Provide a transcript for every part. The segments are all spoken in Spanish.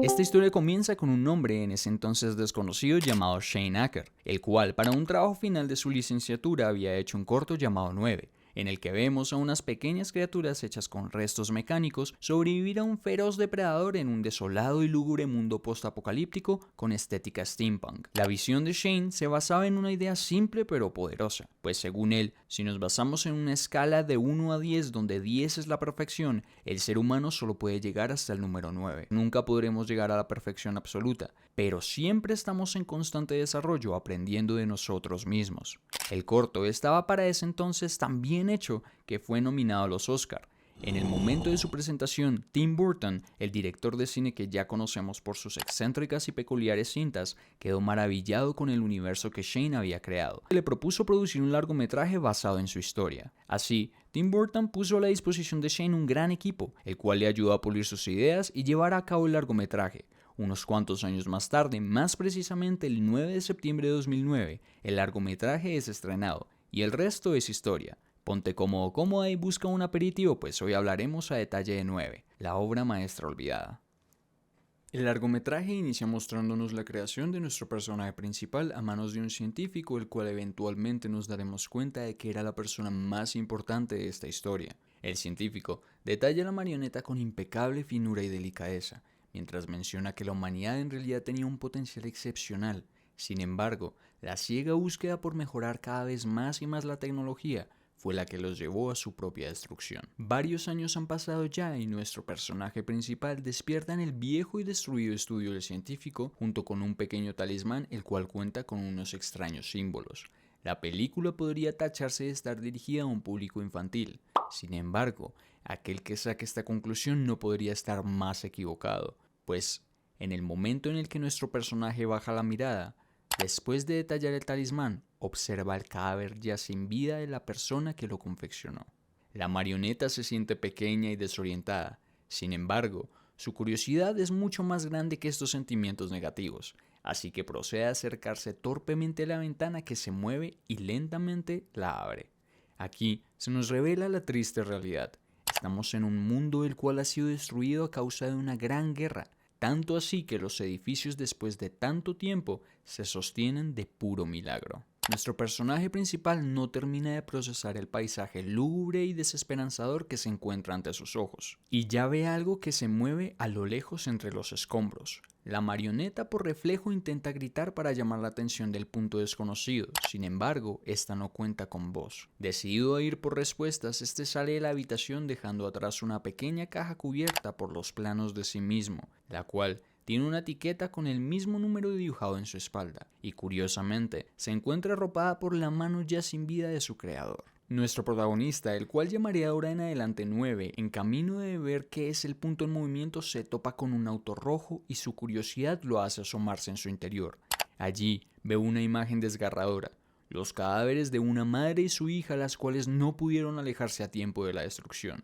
Esta historia comienza con un hombre en ese entonces desconocido llamado Shane Acker, el cual para un trabajo final de su licenciatura había hecho un corto llamado 9, en el que vemos a unas pequeñas criaturas hechas con restos mecánicos sobrevivir a un feroz depredador en un desolado y lúgubre mundo postapocalíptico con estética steampunk. La visión de Shane se basaba en una idea simple pero poderosa, pues según él, si nos basamos en una escala de 1 a 10 donde 10 es la perfección, el ser humano solo puede llegar hasta el número 9. Nunca podremos llegar a la perfección absoluta, pero siempre estamos en constante desarrollo aprendiendo de nosotros mismos. El corto estaba para ese entonces tan bien hecho que fue nominado a los Oscar. En el momento de su presentación, Tim Burton, el director de cine que ya conocemos por sus excéntricas y peculiares cintas, quedó maravillado con el universo que Shane había creado. Le propuso producir un largometraje basado en su historia. Así, Tim Burton puso a la disposición de Shane un gran equipo, el cual le ayudó a pulir sus ideas y llevar a cabo el largometraje. Unos cuantos años más tarde, más precisamente el 9 de septiembre de 2009, el largometraje es estrenado, y el resto es historia. Ponte cómodo, cómoda y busca un aperitivo, pues hoy hablaremos a detalle de 9, la obra maestra olvidada. El largometraje inicia mostrándonos la creación de nuestro personaje principal a manos de un científico, el cual eventualmente nos daremos cuenta de que era la persona más importante de esta historia. El científico detalla la marioneta con impecable finura y delicadeza, mientras menciona que la humanidad en realidad tenía un potencial excepcional. Sin embargo, la ciega búsqueda por mejorar cada vez más y más la tecnología fue la que los llevó a su propia destrucción. Varios años han pasado ya y nuestro personaje principal despierta en el viejo y destruido estudio del científico junto con un pequeño talismán el cual cuenta con unos extraños símbolos. La película podría tacharse de estar dirigida a un público infantil. Sin embargo, aquel que saque esta conclusión no podría estar más equivocado, pues en el momento en el que nuestro personaje baja la mirada, después de detallar el talismán, observa el cadáver ya sin vida de la persona que lo confeccionó. La marioneta se siente pequeña y desorientada. Sin embargo, su curiosidad es mucho más grande que estos sentimientos negativos, así que procede a acercarse torpemente a la ventana que se mueve y lentamente la abre. Aquí se nos revela la triste realidad. Estamos en un mundo el cual ha sido destruido a causa de una gran guerra, tanto así que los edificios después de tanto tiempo se sostienen de puro milagro. Nuestro personaje principal no termina de procesar el paisaje lúgubre y desesperanzador que se encuentra ante sus ojos, y ya ve algo que se mueve a lo lejos entre los escombros. La marioneta por reflejo intenta gritar para llamar la atención del punto desconocido, sin embargo, esta no cuenta con voz. Decidido a ir por respuestas, este sale de la habitación dejando atrás una pequeña caja cubierta por los planos de sí mismo, la cual tiene una etiqueta con el mismo número dibujado en su espalda, y curiosamente se encuentra arropada por la mano ya sin vida de su creador. Nuestro protagonista, el cual llamaré ahora en adelante 9, en camino de ver qué es el punto en movimiento, se topa con un auto rojo y su curiosidad lo hace asomarse en su interior. Allí ve una imagen desgarradora, los cadáveres de una madre y su hija, las cuales no pudieron alejarse a tiempo de la destrucción.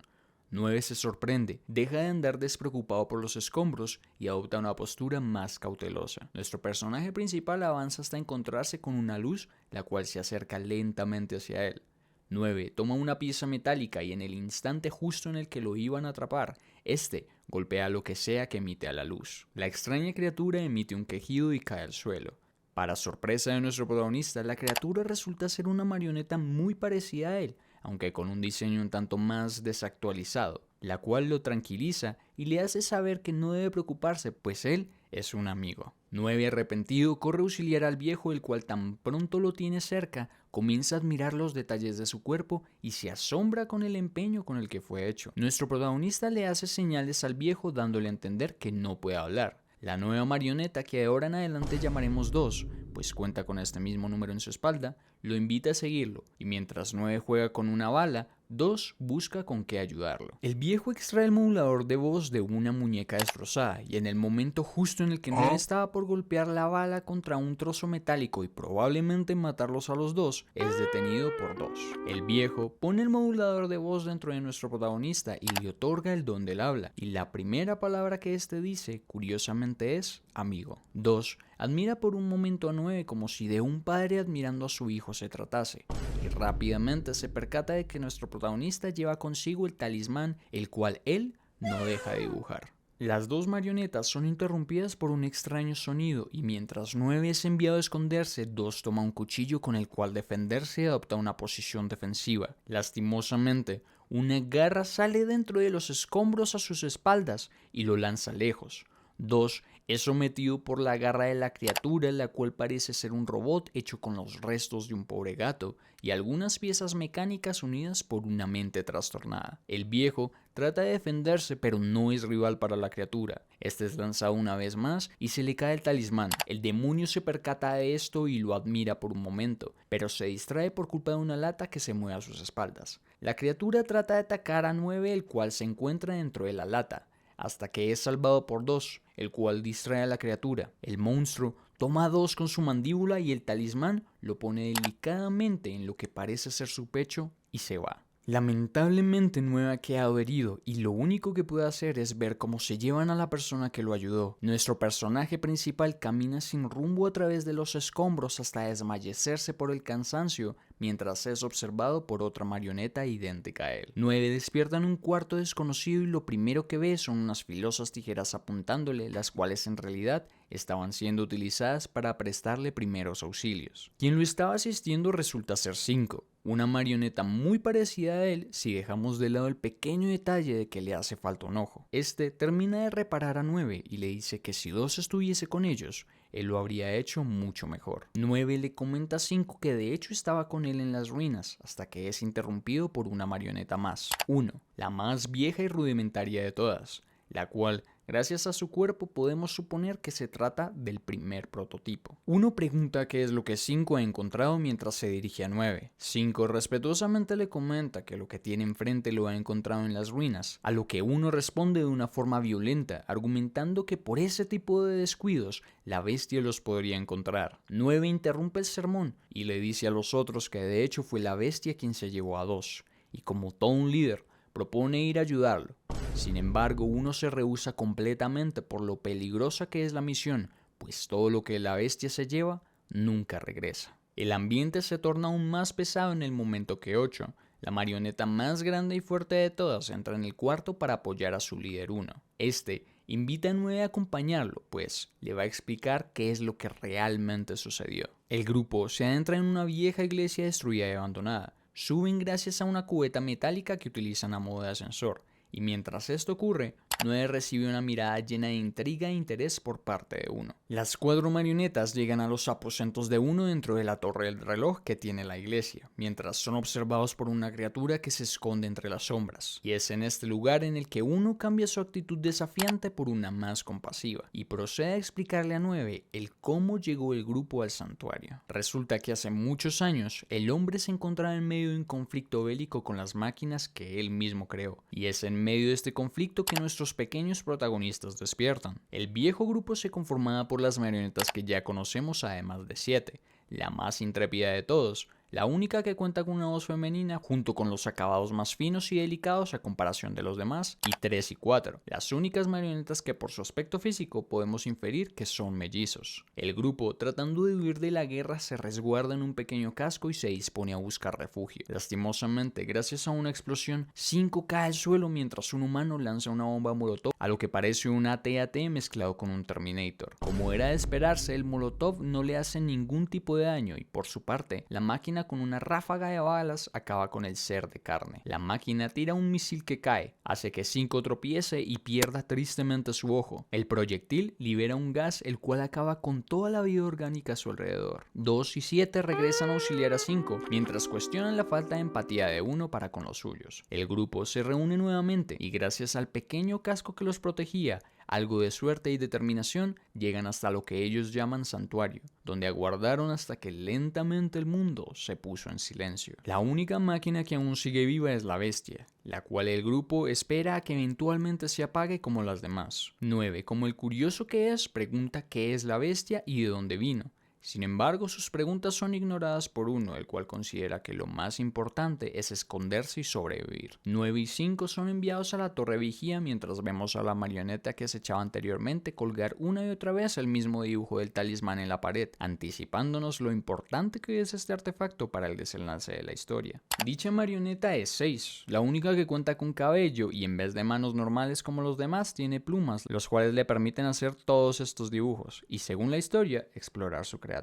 9 se sorprende, deja de andar despreocupado por los escombros y adopta una postura más cautelosa. Nuestro personaje principal avanza hasta encontrarse con una luz, la cual se acerca lentamente hacia él. 9 toma una pieza metálica y en el instante justo en el que lo iban a atrapar, este golpea lo que sea que emite a la luz. La extraña criatura emite un quejido y cae al suelo. Para sorpresa de nuestro protagonista, la criatura resulta ser una marioneta muy parecida a él, aunque con un diseño un tanto más desactualizado, la cual lo tranquiliza y le hace saber que no debe preocuparse, pues él es un amigo. 9 arrepentido corre a auxiliar al viejo, el cual tan pronto lo tiene cerca, comienza a admirar los detalles de su cuerpo y se asombra con el empeño con el que fue hecho. Nuestro protagonista le hace señales al viejo dándole a entender que no puede hablar. La nueva marioneta, que de ahora en adelante llamaremos 2, pues cuenta con este mismo número en su espalda, lo invita a seguirlo, y mientras 9 juega con una bala, 2 busca con qué ayudarlo. El viejo extrae el modulador de voz de una muñeca destrozada, y en el momento justo en el que 9 estaba por golpear la bala contra un trozo metálico y probablemente matarlos a los dos, es detenido por 2. El viejo pone el modulador de voz dentro de nuestro protagonista y le otorga el don del habla, y la primera palabra que este dice, curiosamente, es amigo. 2 admira por un momento a 9 como si de un padre admirando a su hijo se tratase, y rápidamente se percata de que nuestro protagonista lleva consigo el talismán, el cual él no deja de dibujar. Las dos marionetas son interrumpidas por un extraño sonido y mientras 9 es enviado a esconderse, 2 toma un cuchillo con el cual defenderse y adopta una posición defensiva. Lastimosamente, una garra sale dentro de los escombros a sus espaldas y lo lanza lejos. 2 es sometido por la garra de la criatura, la cual parece ser un robot hecho con los restos de un pobre gato y algunas piezas mecánicas unidas por una mente trastornada. El viejo trata de defenderse, pero no es rival para la criatura. Este es lanzado una vez más y se le cae el talismán. El demonio se percata de esto y lo admira por un momento, pero se distrae por culpa de una lata que se mueve a sus espaldas. La criatura trata de atacar a 9, el cual se encuentra dentro de la lata, hasta que es salvado por 2, el cual distrae a la criatura. El monstruo toma a 2 con su mandíbula y el talismán lo pone delicadamente en lo que parece ser su pecho y se va. Lamentablemente 9 ha quedado herido y lo único que puede hacer es ver cómo se llevan a la persona que lo ayudó. Nuestro personaje principal camina sin rumbo a través de los escombros hasta desmayecerse por el cansancio mientras es observado por otra marioneta idéntica a él. 9 despierta en un cuarto desconocido y lo primero que ve son unas filosas tijeras apuntándole, las cuales en realidad estaban siendo utilizadas para prestarle primeros auxilios. Quien lo estaba asistiendo resulta ser 5, una marioneta muy parecida a él si dejamos de lado el pequeño detalle de que le hace falta un ojo. Este termina de reparar a 9 y le dice que si 2 estuviese con ellos, él lo habría hecho mucho mejor. 9 le comenta a 5 que de hecho estaba con él en las ruinas, hasta que es interrumpido por una marioneta más. 1, la más vieja y rudimentaria de todas, la cual, gracias a su cuerpo, podemos suponer que se trata del primer prototipo. 1 pregunta qué es lo que 5 ha encontrado mientras se dirige a 9. 5 respetuosamente le comenta que lo que tiene enfrente lo ha encontrado en las ruinas, a lo que 1 responde de una forma violenta, argumentando que por ese tipo de descuidos la bestia los podría encontrar. 9 interrumpe el sermón y le dice a los otros que de hecho fue la bestia quien se llevó a 2, y como todo un líder, propone ir a ayudarlo. Sin embargo, 1 se rehúsa completamente por lo peligrosa que es la misión, pues todo lo que la bestia se lleva nunca regresa. El ambiente se torna aún más pesado en el momento que 8, la marioneta más grande y fuerte de todas, entra en el cuarto para apoyar a su líder 1. Este invita a 9 a acompañarlo, pues le va a explicar qué es lo que realmente sucedió. El grupo se adentra en una vieja iglesia destruida y abandonada. Suben gracias a una cubeta metálica que utilizan a modo de ascensor, y mientras esto ocurre, 9 recibe una mirada llena de intriga e interés por parte de 1. Las 4 marionetas llegan a los aposentos de 1 dentro de la torre del reloj que tiene la iglesia, mientras son observados por una criatura que se esconde entre las sombras. Y es en este lugar en el que 1 cambia su actitud desafiante por una más compasiva, y procede a explicarle a 9 el cómo llegó el grupo al santuario. Resulta que hace muchos años, el hombre se encontraba en medio de un conflicto bélico con las máquinas que él mismo creó, y es en medio de este conflicto que nuestros pequeños protagonistas despiertan. El viejo grupo se conformaba por las marionetas que ya conocemos, además de 7, la más intrépida de todos, la única que cuenta con una voz femenina junto con los acabados más finos y delicados a comparación de los demás, y 3 y 4, las únicas marionetas que por su aspecto físico podemos inferir que son mellizos. El grupo, tratando de huir de la guerra, se resguarda en un pequeño casco y se dispone a buscar refugio. Lastimosamente, gracias a una explosión, 5 cae al suelo mientras un humano lanza una bomba molotov a lo que parece un AT-AT mezclado con un Terminator. Como era de esperarse, el molotov no le hace ningún tipo de daño y por su parte, la máquina con una ráfaga de balas acaba con el ser de carne. La máquina tira un misil que cae, hace que 5 tropiece y pierda tristemente su ojo. El proyectil libera un gas el cual acaba con toda la vida orgánica a su alrededor. 2 y 7 regresan a auxiliar a 5, mientras cuestionan la falta de empatía de 1 para con los suyos. El grupo se reúne nuevamente y gracias al pequeño casco que los protegía, algo de suerte y determinación, llegan hasta lo que ellos llaman santuario, donde aguardaron hasta que lentamente el mundo se puso en silencio. La única máquina que aún sigue viva es la bestia, la cual el grupo espera a que eventualmente se apague como las demás. 9, como el curioso que es, pregunta qué es la bestia y de dónde vino. Sin embargo, sus preguntas son ignoradas por uno, el cual considera que lo más importante es esconderse y sobrevivir. 9 y 5 son enviados a la torre vigía mientras vemos a la marioneta que acechaba anteriormente colgar una y otra vez el mismo dibujo del talismán en la pared, anticipándonos lo importante que es este artefacto para el desenlace de la historia. Dicha marioneta es 6, la única que cuenta con cabello y en vez de manos normales como los demás tiene plumas, los cuales le permiten hacer todos estos dibujos y según la historia, explorar su creatividad.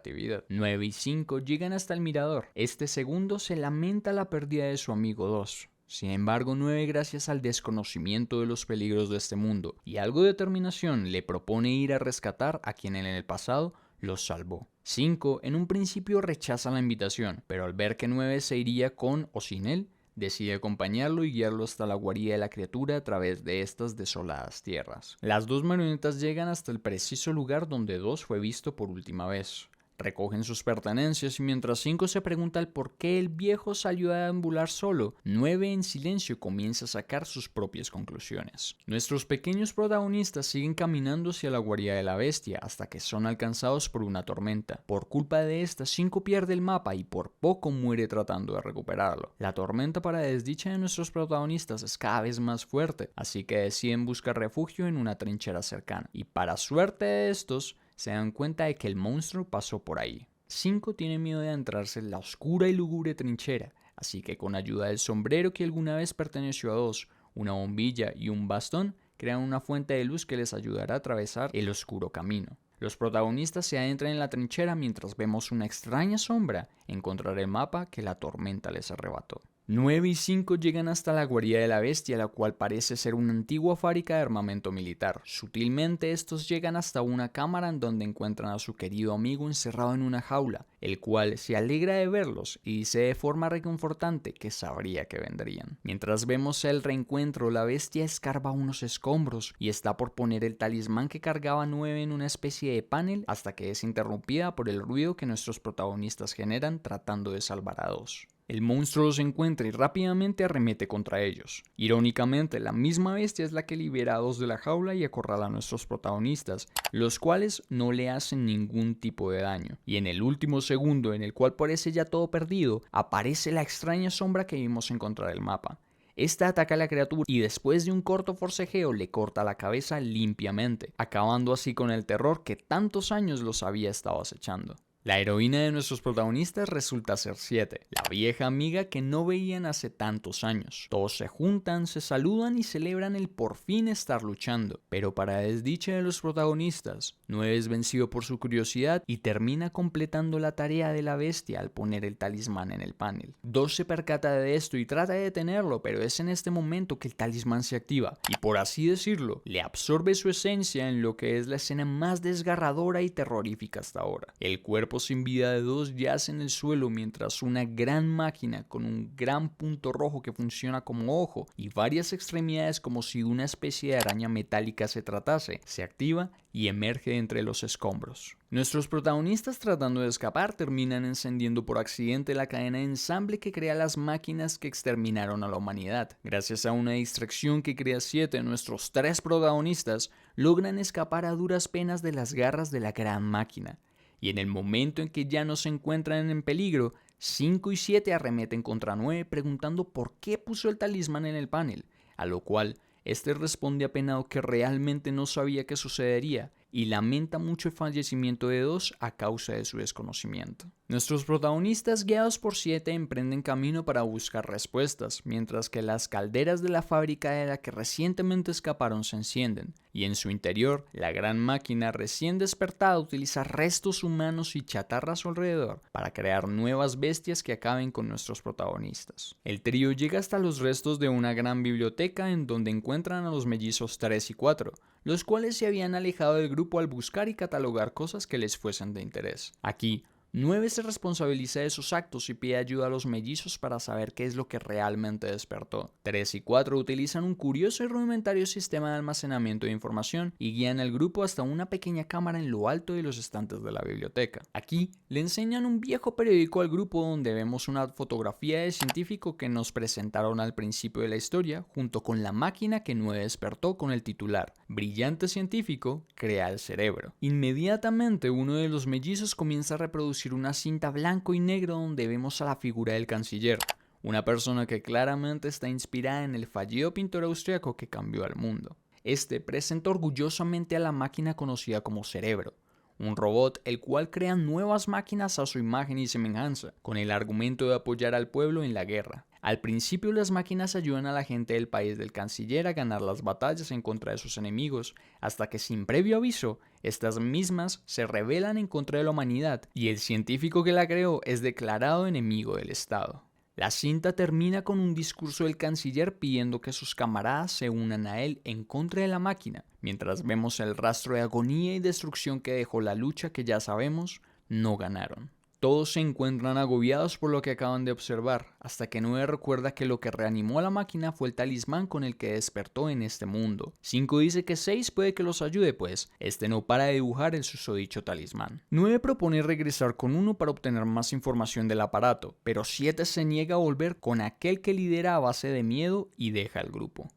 9 y 5 llegan hasta el mirador. Este segundo se lamenta la pérdida de su amigo 2. Sin embargo, 9, gracias al desconocimiento de los peligros de este mundo y algo de determinación, le propone ir a rescatar a quien en el pasado los salvó. 5, en un principio rechaza la invitación, pero al ver que 9 se iría con o sin él, decide acompañarlo y guiarlo hasta la guarida de la criatura a través de estas desoladas tierras. Las dos marionetas llegan hasta el preciso lugar donde 2 fue visto por última vez. Recogen sus pertenencias y mientras 5 se pregunta el por qué el viejo salió a deambular solo, 9 en silencio comienza a sacar sus propias conclusiones. Nuestros pequeños protagonistas siguen caminando hacia la guarida de la bestia hasta que son alcanzados por una tormenta. Por culpa de esta, 5 pierde el mapa y por poco muere tratando de recuperarlo. La tormenta, para desdicha de nuestros protagonistas, es cada vez más fuerte, así que deciden buscar refugio en una trinchera cercana. Y para suerte de estos, se dan cuenta de que el monstruo pasó por ahí. 5 tiene miedo de adentrarse en la oscura y lúgubre trinchera, así que con ayuda del sombrero que alguna vez perteneció a 2, una bombilla y un bastón, crean una fuente de luz que les ayudará a atravesar el oscuro camino. Los protagonistas se adentran en la trinchera mientras vemos una extraña sombra encontrar el mapa que la tormenta les arrebató. 9 y 5 llegan hasta la guarida de la bestia, la cual parece ser una antigua fábrica de armamento militar. Sutilmente estos llegan hasta una cámara en donde encuentran a su querido amigo encerrado en una jaula, el cual se alegra de verlos y dice de forma reconfortante que sabría que vendrían. Mientras vemos el reencuentro, la bestia escarba unos escombros y está por poner el talismán que cargaba 9 en una especie de panel hasta que es interrumpida por el ruido que nuestros protagonistas generan tratando de salvar a 2. El monstruo los encuentra y rápidamente arremete contra ellos. Irónicamente, la misma bestia es la que libera a 2 de la jaula y acorrala a nuestros protagonistas, los cuales no le hacen ningún tipo de daño. Y en el último segundo, en el cual parece ya todo perdido, aparece la extraña sombra que vimos encontrar el mapa. Esta ataca a la criatura y después de un corto forcejeo le corta la cabeza limpiamente, acabando así con el terror que tantos años los había estado acechando. La heroína de nuestros protagonistas resulta ser 7, la vieja amiga que no veían hace tantos años. Todos se juntan, se saludan y celebran el por fin estar luchando. Pero para desdicha de los protagonistas, 9 es vencido por su curiosidad y termina completando la tarea de la bestia al poner el talismán en el panel. 2 se percata de esto y trata de detenerlo, pero es en este momento que el talismán se activa y, por así decirlo, le absorbe su esencia en lo que es la escena más desgarradora y terrorífica hasta ahora. El cuerpo sin vida de 2 yace en el suelo mientras una gran máquina con un gran punto rojo que funciona como ojo y varias extremidades como si de una especie de araña metálica se tratase, se activa y emerge entre los escombros. Nuestros protagonistas, tratando de escapar, terminan encendiendo por accidente la cadena de ensamble que crea las máquinas que exterminaron a la humanidad. Gracias a una distracción que crea 7, nuestros 3 protagonistas logran escapar a duras penas de las garras de la gran máquina. Y en el momento en que ya no se encuentran en peligro, 5 y 7 arremeten contra 9 preguntando por qué puso el talismán en el panel, a lo cual este responde apenado que realmente no sabía qué sucedería y lamenta mucho el fallecimiento de 2 a causa de su desconocimiento. Nuestros protagonistas, guiados por 7, emprenden camino para buscar respuestas, mientras que las calderas de la fábrica de la que recientemente escaparon se encienden, y en su interior, la gran máquina recién despertada utiliza restos humanos y chatarra a su alrededor para crear nuevas bestias que acaben con nuestros protagonistas. El trío llega hasta los restos de una gran biblioteca en donde encuentran a los mellizos 3 y 4, los cuales se habían alejado del grupo al buscar y catalogar cosas que les fuesen de interés. Aquí, 9 se responsabiliza de sus actos y pide ayuda a los mellizos para saber qué es lo que realmente despertó. 3 y 4 utilizan un curioso y rudimentario sistema de almacenamiento de información y guían al grupo hasta una pequeña cámara en lo alto de los estantes de la biblioteca. Aquí le enseñan un viejo periódico al grupo donde vemos una fotografía del científico que nos presentaron al principio de la historia junto con la máquina que 9 despertó con el titular "Brillante científico crea el cerebro". Inmediatamente uno de los mellizos comienza a reproducir una cinta blanco y negro donde vemos a la figura del canciller, una persona que claramente está inspirada en el fallido pintor austriaco que cambió al mundo. Este presenta orgullosamente a la máquina conocida como Cerebro, un robot el cual crea nuevas máquinas a su imagen y semejanza, con el argumento de apoyar al pueblo en la guerra. Al principio las máquinas ayudan a la gente del país del canciller a ganar las batallas en contra de sus enemigos, hasta que sin previo aviso, estas mismas se rebelan en contra de la humanidad y el científico que la creó es declarado enemigo del Estado. La cinta termina con un discurso del canciller pidiendo que sus camaradas se unan a él en contra de la máquina, mientras vemos el rastro de agonía y destrucción que dejó la lucha que ya sabemos no ganaron. Todos se encuentran agobiados por lo que acaban de observar, hasta que 9 recuerda que lo que reanimó a la máquina fue el talismán con el que despertó en este mundo. 5 dice que 6 puede que los ayude, pues este no para de dibujar el susodicho talismán. 9 propone regresar con 1 para obtener más información del aparato, pero 7 se niega a volver con aquel que lidera a base de miedo y deja el grupo.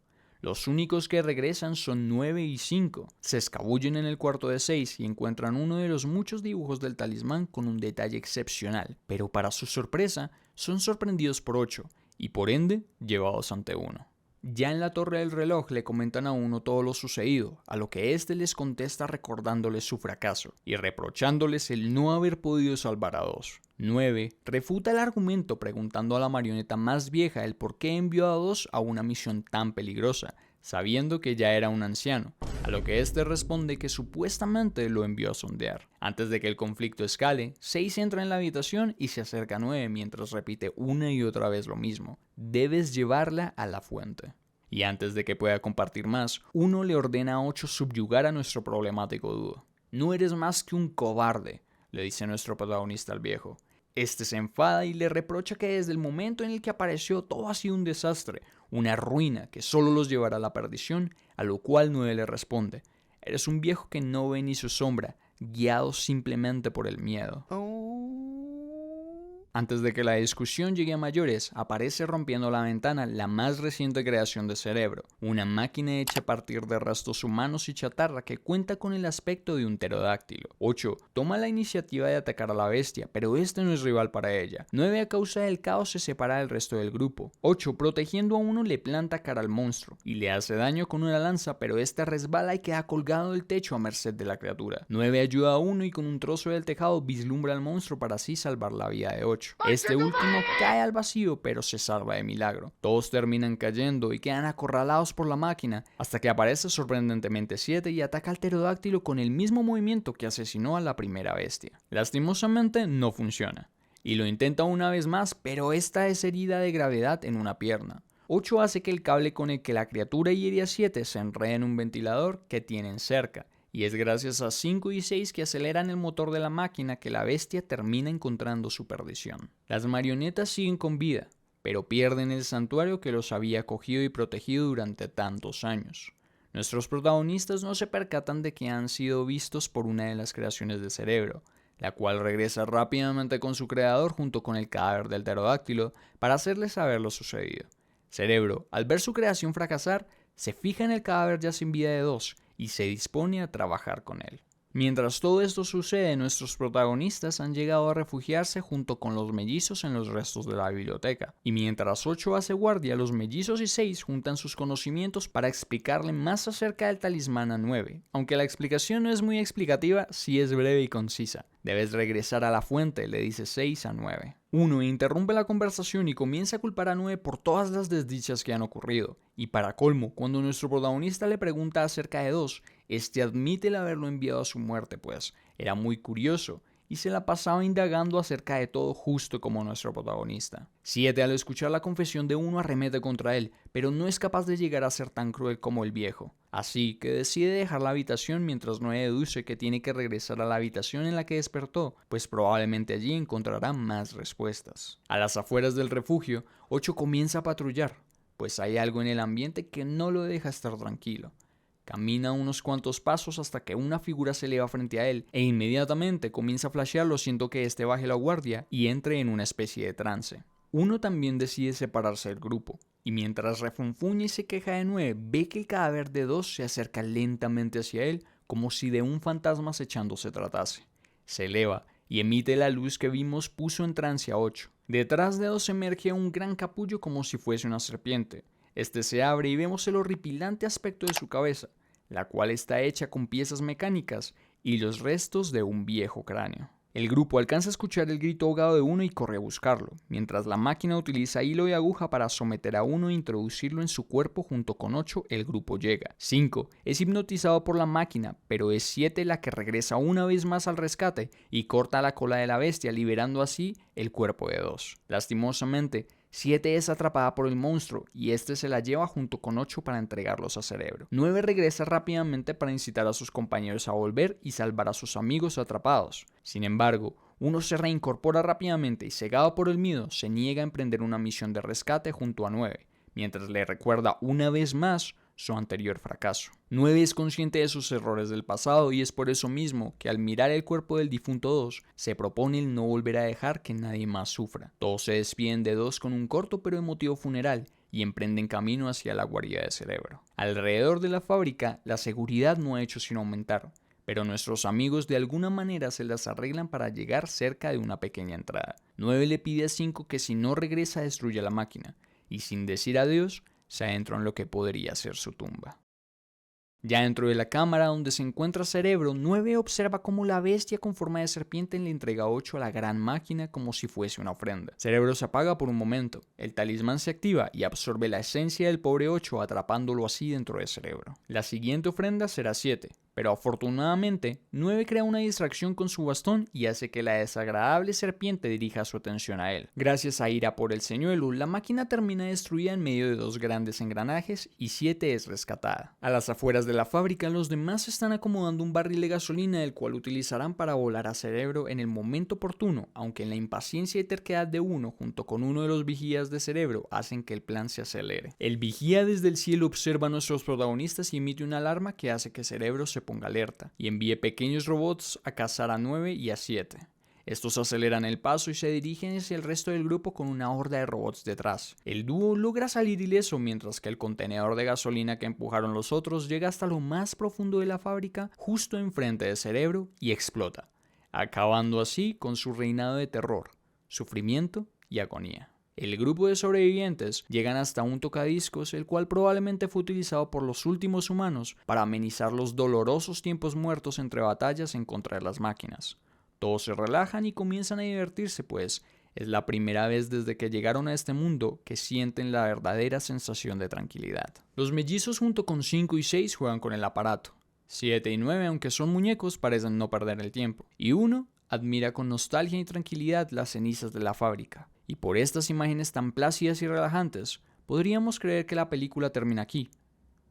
Los únicos que regresan son 9 y 5. Se escabullen en el cuarto de 6 y encuentran uno de los muchos dibujos del talismán con un detalle excepcional, pero para su sorpresa son sorprendidos por 8 y por ende llevados ante 1. Ya en la torre del reloj le comentan a 1 todo lo sucedido, a lo que éste les contesta recordándoles su fracaso y reprochándoles el no haber podido salvar a 2. 9 refuta el argumento preguntando a la marioneta más vieja el por qué envió a 2 a una misión tan peligrosa, sabiendo que ya era un anciano, a lo que este responde que supuestamente lo envió a sondear. Antes de que el conflicto escale, 6 entra en la habitación y se acerca a 9 mientras repite una y otra vez lo mismo: debes llevarla a la fuente. Y antes de que pueda compartir más, 1 le ordena a 8 subyugar a nuestro problemático dúo. No eres más que un cobarde, le dice nuestro protagonista al viejo. Este se enfada y le reprocha que desde el momento en el que apareció todo ha sido un desastre, una ruina que solo los llevará a la perdición, a lo cual 9 le responde: eres un viejo que no ve ni su sombra, guiado simplemente por el miedo. Antes de que la discusión llegue a mayores, aparece rompiendo la ventana la más reciente creación de Cerebro, una máquina hecha a partir de restos humanos y chatarra que cuenta con el aspecto de un pterodáctilo. 8 toma la iniciativa de atacar a la bestia, pero este no es rival para ella. 9 a causa del caos se separa del resto del grupo. 8 protegiendo a 1 le planta cara al monstruo y le hace daño con una lanza, pero este resbala y queda colgado del techo a merced de la criatura. 9 ayuda a 1 y con un trozo del tejado vislumbra al monstruo para así salvar la vida de 8. Este último cae al vacío pero se salva de milagro. Todos terminan cayendo y quedan acorralados por la máquina hasta que aparece sorprendentemente 7 y ataca al pterodáctilo con el mismo movimiento que asesinó a la primera bestia. Lastimosamente no funciona y lo intenta una vez más, pero esta es herida de gravedad en una pierna. 8 hace que el cable con el que la criatura hiere a 7 se enrede en un ventilador que tienen cerca. Y es gracias a 5 y 6 que aceleran el motor de la máquina que la bestia termina encontrando su perdición. Las marionetas siguen con vida, pero pierden el santuario que los había acogido y protegido durante tantos años. Nuestros protagonistas no se percatan de que han sido vistos por una de las creaciones de Cerebro, la cual regresa rápidamente con su creador junto con el cadáver del pterodáctilo para hacerle saber lo sucedido. Cerebro, al ver su creación fracasar, se fija en el cadáver ya sin vida de 2 y se dispone a trabajar con él. Mientras todo esto sucede, nuestros protagonistas han llegado a refugiarse junto con los mellizos en los restos de la biblioteca. Y mientras 8 hace guardia, los mellizos y 6 juntan sus conocimientos para explicarle más acerca del talismán a 9. Aunque la explicación no es muy explicativa, sí es breve y concisa. Debes regresar a la fuente, le dice 6 a 9. 1 interrumpe la conversación y comienza a culpar a 9 por todas las desdichas que han ocurrido. Y para colmo, cuando nuestro protagonista le pregunta acerca de 2, este admite el haberlo enviado a su muerte, pues era muy curioso y se la pasaba indagando acerca de todo justo como nuestro protagonista. 7 al escuchar la confesión de 1 arremete contra él, pero no es capaz de llegar a ser tan cruel como el viejo. Así que decide dejar la habitación mientras 9 deduce que tiene que regresar a la habitación en la que despertó, pues probablemente allí encontrará más respuestas. A las afueras del refugio, 8 comienza a patrullar, pues hay algo en el ambiente que no lo deja estar tranquilo. Camina unos cuantos pasos hasta que una figura se eleva frente a él e inmediatamente comienza a flashearlo, siendo que este baje la guardia y entre en una especie de trance. Uno también decide separarse del grupo, y mientras refunfuña y se queja de 9, ve que el cadáver de 2 se acerca lentamente hacia él como si de un fantasma acechando se tratase. Se eleva y emite la luz que vimos puso en trance a 8. Detrás de 2 emerge un gran capullo como si fuese una serpiente. Este se abre y vemos el horripilante aspecto de su cabeza, la cual está hecha con piezas mecánicas y los restos de un viejo cráneo. El grupo alcanza a escuchar el grito ahogado de 1 y corre a buscarlo, mientras la máquina utiliza hilo y aguja para someter a 1 e introducirlo en su cuerpo junto con 8, el grupo llega. 5 es hipnotizado por la máquina, pero es 7 la que regresa una vez más al rescate y corta la cola de la bestia, liberando así el cuerpo de 2. Lastimosamente, 7 es atrapada por el monstruo y este se la lleva junto con 8 para entregarlos a Cerebro. 9 regresa rápidamente para incitar a sus compañeros a volver y salvar a sus amigos atrapados. Sin embargo, 1 se reincorpora rápidamente y cegado por el miedo se niega a emprender una misión de rescate junto a 9, mientras le recuerda una vez más su anterior fracaso. 9 es consciente de sus errores del pasado y es por eso mismo que al mirar el cuerpo del difunto 2 se propone el no volver a dejar que nadie más sufra. Todos se despiden de 2 con un corto pero emotivo funeral y emprenden camino hacia la guarida de Cerebro. Alrededor de la fábrica la seguridad no ha hecho sino aumentar, pero nuestros amigos de alguna manera se las arreglan para llegar cerca de una pequeña entrada. 9 le pide a 5 que si no regresa destruya la máquina y sin decir adiós se adentró en lo que podría ser su tumba. Ya dentro de la cámara donde se encuentra Cerebro, 9 observa cómo la bestia con forma de serpiente le entrega 8 a la gran máquina como si fuese una ofrenda. Cerebro se apaga por un momento, el talismán se activa y absorbe la esencia del pobre 8 atrapándolo así dentro de Cerebro. La siguiente ofrenda será 7, pero afortunadamente 9 crea una distracción con su bastón y hace que la desagradable serpiente dirija su atención a él. Gracias a ira por el señuelo, la máquina termina destruida en medio de 2 grandes engranajes y 7 es rescatada. A las afueras de la fábrica, los demás están acomodando un barril de gasolina el cual utilizarán para volar a Cerebro en el momento oportuno, aunque en la impaciencia y terquedad de 1 junto con uno de los vigías de Cerebro hacen que el plan se acelere. El vigía desde el cielo observa a nuestros protagonistas y emite una alarma que hace que Cerebro se ponga alerta y envíe pequeños robots a cazar a 9 y a 7. Estos aceleran el paso y se dirigen hacia el resto del grupo con una horda de robots detrás. El dúo logra salir ileso mientras que el contenedor de gasolina que empujaron los otros llega hasta lo más profundo de la fábrica, justo enfrente de Cerebro, y explota, acabando así con su reinado de terror, sufrimiento y agonía. El grupo de sobrevivientes llegan hasta un tocadiscos, el cual probablemente fue utilizado por los últimos humanos para amenizar los dolorosos tiempos muertos entre batallas en contra de las máquinas. Todos se relajan y comienzan a divertirse, pues es la primera vez desde que llegaron a este mundo que sienten la verdadera sensación de tranquilidad. Los mellizos junto con 5 y 6 juegan con el aparato. 7 y 9, aunque son muñecos, parecen no perder el tiempo. Y 1 admira con nostalgia y tranquilidad las cenizas de la fábrica. Y por estas imágenes tan plácidas y relajantes, podríamos creer que la película termina aquí.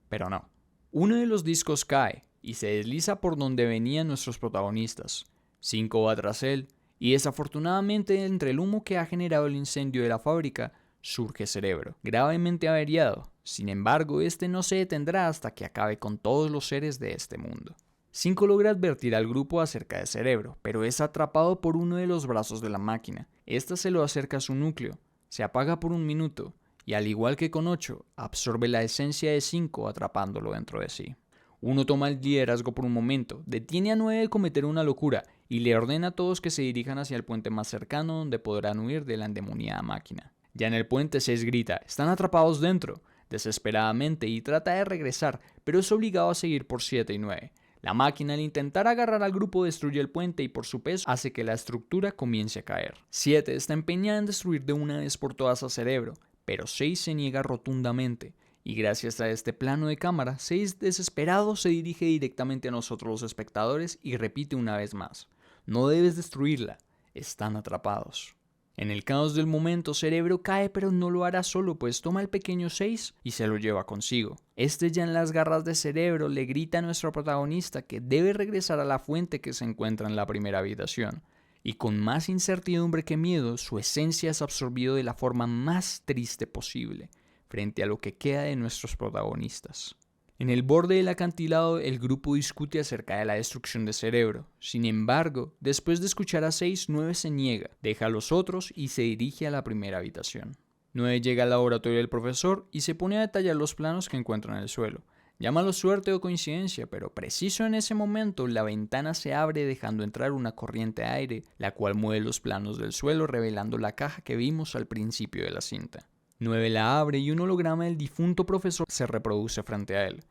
Pero no. Uno de los discos cae y se desliza por donde venían nuestros protagonistas. 5 va tras él, y desafortunadamente entre el humo que ha generado el incendio de la fábrica, surge Cerebro, gravemente averiado. Sin embargo, este no se detendrá hasta que acabe con todos los seres de este mundo. 5 logra advertir al grupo acerca de Cerebro, pero es atrapado por uno de los brazos de la máquina. Esta se lo acerca a su núcleo, se apaga por un minuto, y al igual que con 8, absorbe la esencia de 5 atrapándolo dentro de sí. 1 toma el liderazgo por un momento, detiene a 9 de cometer una locura y le ordena a todos que se dirijan hacia el puente más cercano donde podrán huir de la endemoniada máquina. Ya en el puente 6 grita, están atrapados dentro, desesperadamente, y trata de regresar, pero es obligado a seguir por 7 y 9. La máquina al intentar agarrar al grupo destruye el puente y por su peso hace que la estructura comience a caer. 7 está empeñada en destruir de una vez por todas a Cerebro, pero 6 se niega rotundamente. Y gracias a este plano de cámara, 6 desesperado se dirige directamente a nosotros los espectadores y repite una vez más: no debes destruirla, están atrapados. En el caos del momento, Cerebro cae, pero no lo hará solo, pues toma el pequeño 6 y se lo lleva consigo. Ya en las garras de Cerebro le grita a nuestro protagonista que debe regresar a la fuente que se encuentra en la primera habitación. Y con más incertidumbre que miedo, su esencia es absorbido de la forma más triste posible, frente a lo que queda de nuestros protagonistas. En el borde del acantilado, el grupo discute acerca de la destrucción de Cerebro. Sin embargo, después de escuchar a 6, 9 se niega, deja a los otros y se dirige a la primera habitación. 9 llega al laboratorio del profesor y se pone a detallar los planos que encuentra en el suelo. Llámalo suerte o coincidencia, pero preciso en ese momento la ventana se abre dejando entrar una corriente de aire, la cual mueve los planos del suelo revelando la caja que vimos al principio de la cinta. 9 la abre y un holograma del difunto profesor se reproduce frente a él.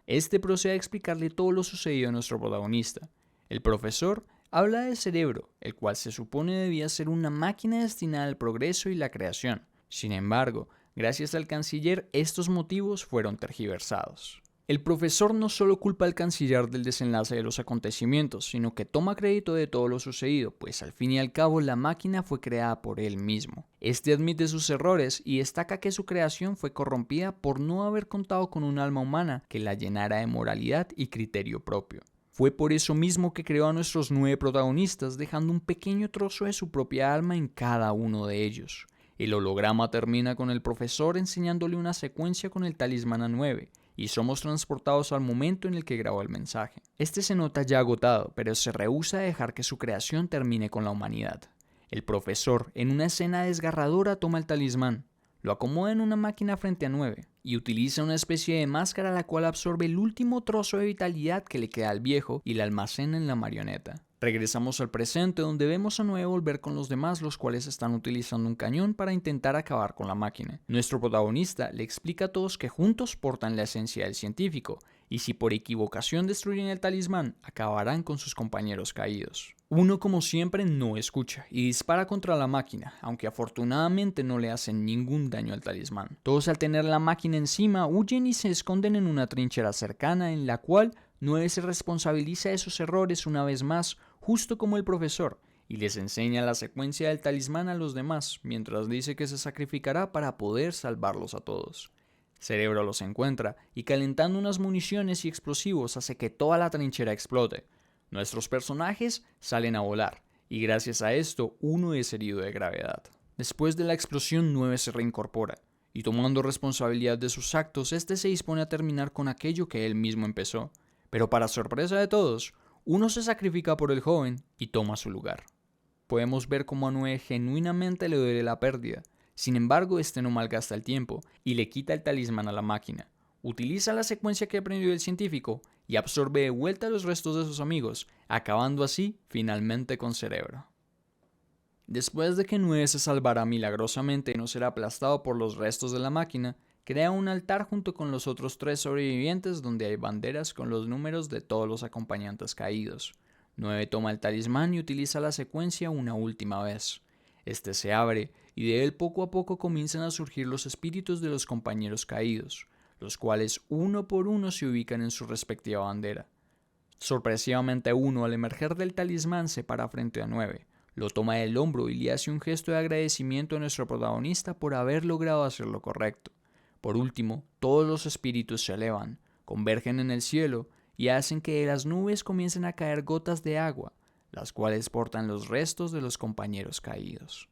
Procede a explicarle todo lo sucedido a nuestro protagonista. El profesor habla del cerebro, el cual se supone debía ser una máquina destinada al progreso y la creación. Sin embargo, gracias al canciller, estos motivos fueron tergiversados. El profesor no solo culpa al canciller del desenlace de los acontecimientos, sino que toma crédito de todo lo sucedido, pues al fin y al cabo la máquina fue creada por él mismo. Admite sus errores y destaca que su creación fue corrompida por no haber contado con un alma humana que la llenara de moralidad y criterio propio. Fue por eso mismo que creó a nuestros 9 protagonistas, dejando un pequeño trozo de su propia alma en cada uno de ellos. El holograma termina con el profesor enseñándole una secuencia con el talismán a 9, y somos transportados al momento en el que grabó el mensaje. Se nota ya agotado, pero se rehúsa a dejar que su creación termine con la humanidad. El profesor, en una escena desgarradora, toma el talismán, lo acomoda en una máquina frente a 9 y utiliza una especie de máscara la cual absorbe el último trozo de vitalidad que le queda al viejo y la almacena en la marioneta. Regresamos al presente donde vemos a 9 volver con los demás, los cuales están utilizando un cañón para intentar acabar con la máquina. Nuestro protagonista le explica a todos que juntos portan la esencia del científico y si por equivocación destruyen el talismán, acabarán con sus compañeros caídos. Uno, como siempre, no escucha y dispara contra la máquina, aunque afortunadamente no le hacen ningún daño al talismán. Todos, al tener la máquina encima, huyen y se esconden en una trinchera cercana en la cual 9 se responsabiliza de sus errores una vez más, justo como el profesor, y les enseña la secuencia del talismán a los demás, mientras dice que se sacrificará para poder salvarlos a todos. Cerebro los encuentra y calentando unas municiones y explosivos hace que toda la trinchera explote. Nuestros personajes salen a volar, y gracias a esto uno es herido de gravedad. Después de la explosión 9 se reincorpora, y tomando responsabilidad de sus actos, se dispone a terminar con aquello que él mismo empezó. Pero para sorpresa de todos, uno se sacrifica por el joven y toma su lugar. Podemos ver cómo a 9 genuinamente le duele la pérdida. Sin embargo, no malgasta el tiempo y le quita el talismán a la máquina. Utiliza la secuencia que aprendió el científico y absorbe de vuelta los restos de sus amigos, acabando así finalmente con Cerebro. Después de que 9 se salvará milagrosamente y no será aplastado por los restos de la máquina, crea un altar junto con los otros 3 sobrevivientes donde hay banderas con los números de todos los acompañantes caídos. 9 toma el talismán y utiliza la secuencia una última vez. Se abre y de él poco a poco comienzan a surgir los espíritus de los compañeros caídos, los cuales uno por uno se ubican en su respectiva bandera. Sorpresivamente uno, al emerger del talismán, se para frente a 9, lo toma del hombro y le hace un gesto de agradecimiento a nuestro protagonista por haber logrado hacer lo correcto. Por último, todos los espíritus se elevan, convergen en el cielo y hacen que de las nubes comiencen a caer gotas de agua, las cuales portan los restos de los compañeros caídos.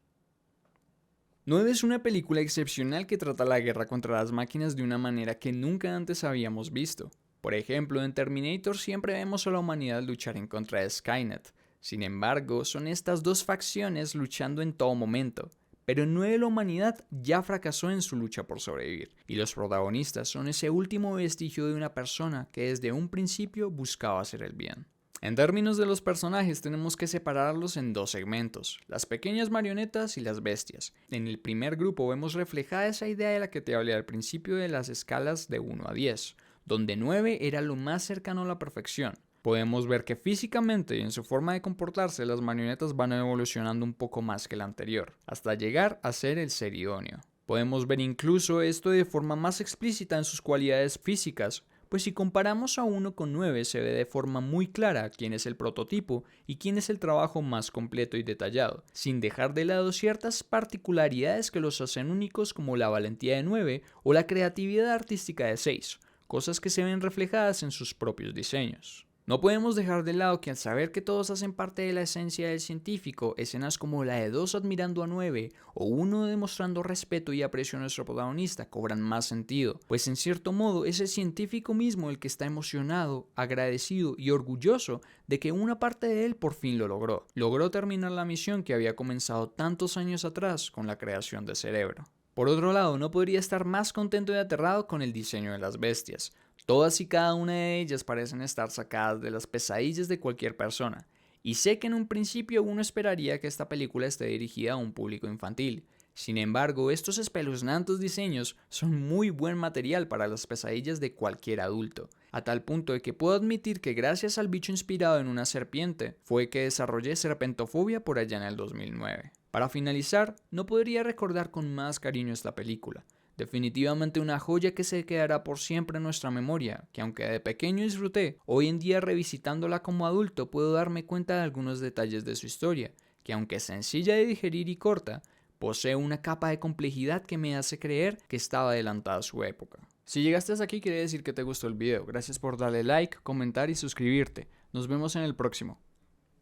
9 es una película excepcional que trata la guerra contra las máquinas de una manera que nunca antes habíamos visto. Por ejemplo, en Terminator siempre vemos a la humanidad luchar en contra de Skynet. Sin embargo, son estas dos facciones luchando en todo momento. Pero en 9 la humanidad ya fracasó en su lucha por sobrevivir, y los protagonistas son ese último vestigio de una persona que desde un principio buscaba hacer el bien. En términos de los personajes tenemos que separarlos en 2 segmentos, las pequeñas marionetas y las bestias. En el primer grupo vemos reflejada esa idea de la que te hablé al principio de las escalas de 1 a 10, donde 9 era lo más cercano a la perfección. Podemos ver que físicamente y en su forma de comportarse las marionetas van evolucionando un poco más que la anterior, hasta llegar a ser el ser idóneo. Podemos ver incluso esto de forma más explícita en sus cualidades físicas, pues si comparamos a 1 con 9 se ve de forma muy clara quién es el prototipo y quién es el trabajo más completo y detallado, sin dejar de lado ciertas particularidades que los hacen únicos como la valentía de 9 o la creatividad artística de 6, cosas que se ven reflejadas en sus propios diseños. No podemos dejar de lado que al saber que todos hacen parte de la esencia del científico, escenas como la de 2 admirando a 9 o 1 demostrando respeto y aprecio a nuestro protagonista cobran más sentido, pues en cierto modo es el científico mismo el que está emocionado, agradecido y orgulloso de que una parte de él por fin lo logró. Logró terminar la misión que había comenzado tantos años atrás con la creación de Cerebro. Por otro lado, no podría estar más contento y aterrado con el diseño de las bestias. Todas y cada una de ellas parecen estar sacadas de las pesadillas de cualquier persona, y sé que en un principio uno esperaría que esta película esté dirigida a un público infantil. Sin embargo, estos espeluznantes diseños son muy buen material para las pesadillas de cualquier adulto, a tal punto de que puedo admitir que gracias al bicho inspirado en una serpiente fue que desarrollé serpentofobia por allá en el 2009. Para finalizar, no podría recordar con más cariño esta película. Definitivamente una joya que se quedará por siempre en nuestra memoria, que aunque de pequeño disfruté, hoy en día revisitándola como adulto puedo darme cuenta de algunos detalles de su historia, que aunque sencilla de digerir y corta, posee una capa de complejidad que me hace creer que estaba adelantada a su época. Si llegaste hasta aquí quiere decir que te gustó el video, gracias por darle like, comentar y suscribirte. Nos vemos en el próximo.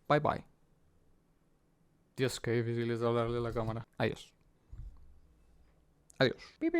Bye bye. Dios, qué difícil es hablarle a la cámara. Adiós. Adiós. Pip, pip.